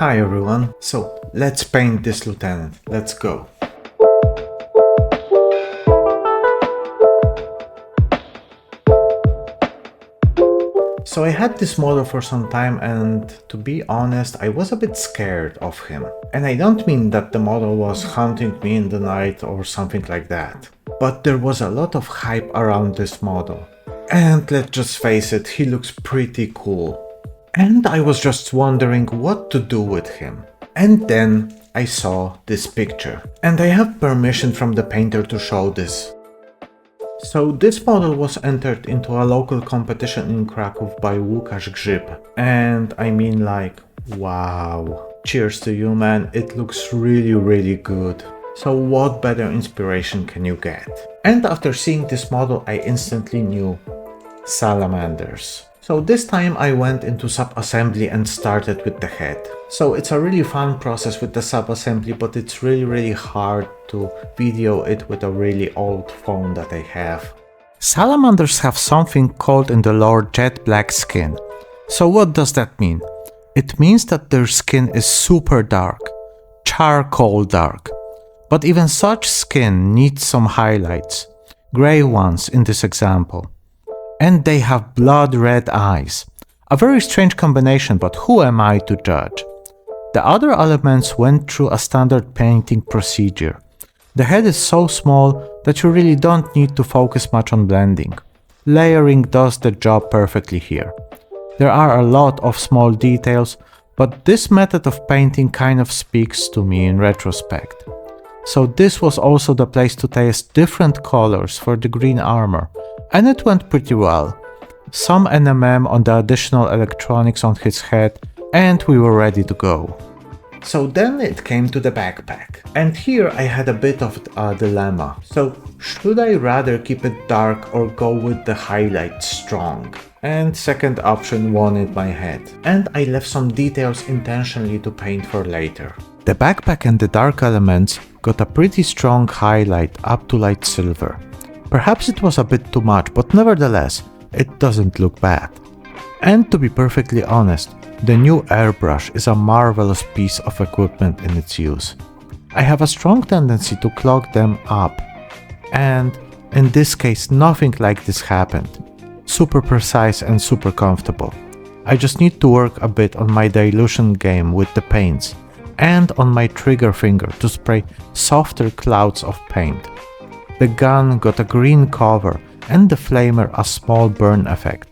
Hi everyone, so let's paint this lieutenant, let's go. So I had this model for some time and to be honest, I was a bit scared of him. And I don't mean that the model was haunting me in the night or something like that. But there was a lot of hype around this model. And let's just face it, he looks pretty cool. And I was just wondering what to do with him. And then I saw this picture. And I have permission from the painter to show this. So this model was entered into a local competition in Kraków by Buciage, and I mean like, wow. Cheers to you, man, it looks really good. So what better inspiration can you get? And after seeing this model I instantly knew salamanders. So this time I went into sub-assembly and started with the head. So it's a really fun process with the sub-assembly, but it's really hard to video it with a really old phone that I have. Salamanders have something called in the lore jet black skin. So what does that mean? It means that their skin is super dark, charcoal dark. But even such skin needs some highlights, grey ones in this example. And they have blood red eyes. A very strange combination, but who am I to judge? The other elements went through a standard painting procedure. The head is so small that you really don't need to focus much on blending. Layering does the job perfectly here. There are a lot of small details, but this method of painting kind of speaks to me in retrospect. So this was also the place to test different colors for the green armor. And it went pretty well. Some NMM on the additional electronics on his head and we were ready to go. So then it came to the backpack. And here I had a bit of a dilemma. So should I rather keep it dark or go with the highlights strong? And second option won in my head. And I left some details intentionally to paint for later. The backpack and the dark elements got a pretty strong highlight up to light silver. Perhaps it was a bit too much, but nevertheless, it doesn't look bad. And to be perfectly honest, the new airbrush is a marvelous piece of equipment in its use. I have a strong tendency to clog them up, and in this case nothing like this happened. Super precise and super comfortable. I just need to work a bit on my dilution game with the paints, and on my trigger finger to spray softer clouds of paint. The gun got a green cover and the flamer a small burn effect.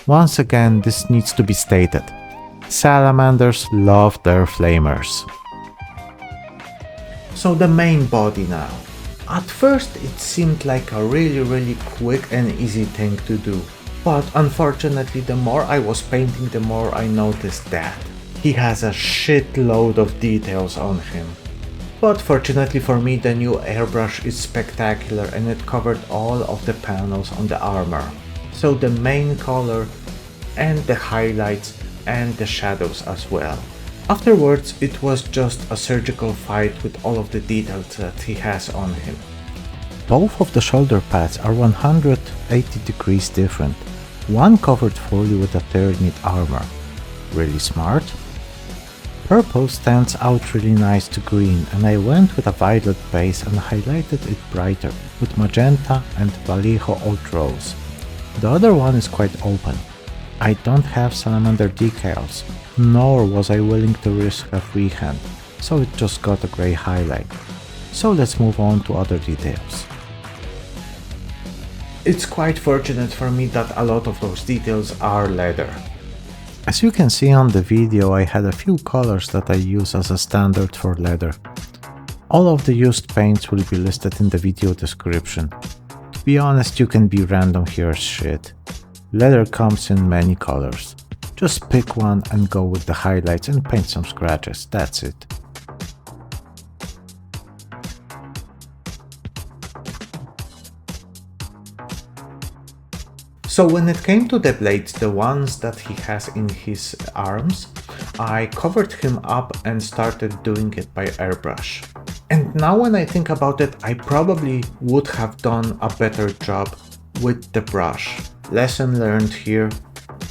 Once again, this needs to be stated. Salamanders love their flamers. So the main body now. At first it seemed like a really quick and easy thing to do. But unfortunately the more I was painting, the more I noticed that he has a shitload of details on him. But fortunately for me, the new airbrush is spectacular and it covered all of the panels on the armor. So the main color and the highlights and the shadows as well. Afterwards, it was just a surgical fight with all of the details that he has on him. Both of the shoulder pads are 180 degrees different. One covered fully with a Tyranid armor. Really smart. Purple stands out really nice to green, and I went with a violet base and highlighted it brighter with magenta and Vallejo Old Rose. The other one is quite open. I don't have salamander decals, nor was I willing to risk a freehand, so it just got a grey highlight. So let's move on to other details. It's quite fortunate for me that a lot of those details are leather. As you can see on the video, I had a few colors that I use as a standard for leather. All of the used paints will be listed in the video description. To be honest, you can be random here as shit. Leather comes in many colors. Just pick one and go with the highlights and paint some scratches, that's it. So when it came to the blades, the ones that he has in his arms, I covered him up and started doing it by airbrush. And now when I think about it, I probably would have done a better job with the brush. Lesson learned here.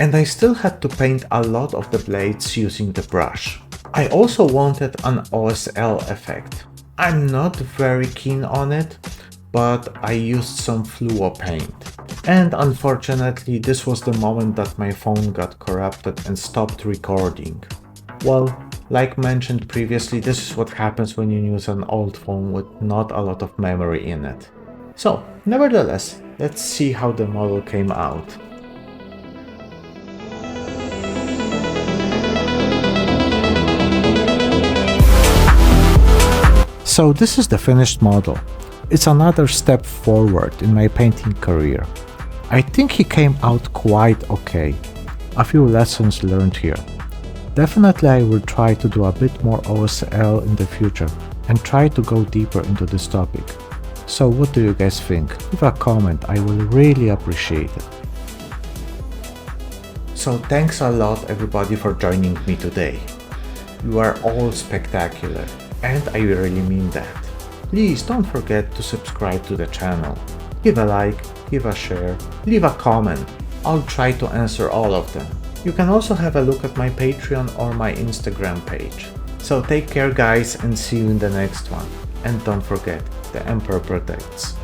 And I still had to paint a lot of the blades using the brush. I also wanted an OSL effect. I'm not very keen on it, but I used some fluo paint. And unfortunately, this was the moment that my phone got corrupted and stopped recording. Well, like mentioned previously, this is what happens when you use an old phone with not a lot of memory in it. So, nevertheless, let's see how the model came out. So this is the finished model. It's another step forward in my painting career. I think he came out quite okay. A few lessons learned here. Definitely I will try to do a bit more OSL in the future and try to go deeper into this topic. So what do you guys think? Leave a comment, I will really appreciate it. So thanks a lot everybody for joining me today. You are all spectacular, and I really mean that. Please don't forget to subscribe to the channel. Give a like, give a share, leave a comment. I'll try to answer all of them. You can also have a look at my Patreon or my Instagram page. So take care guys and see you in the next one. And don't forget, the Emperor protects.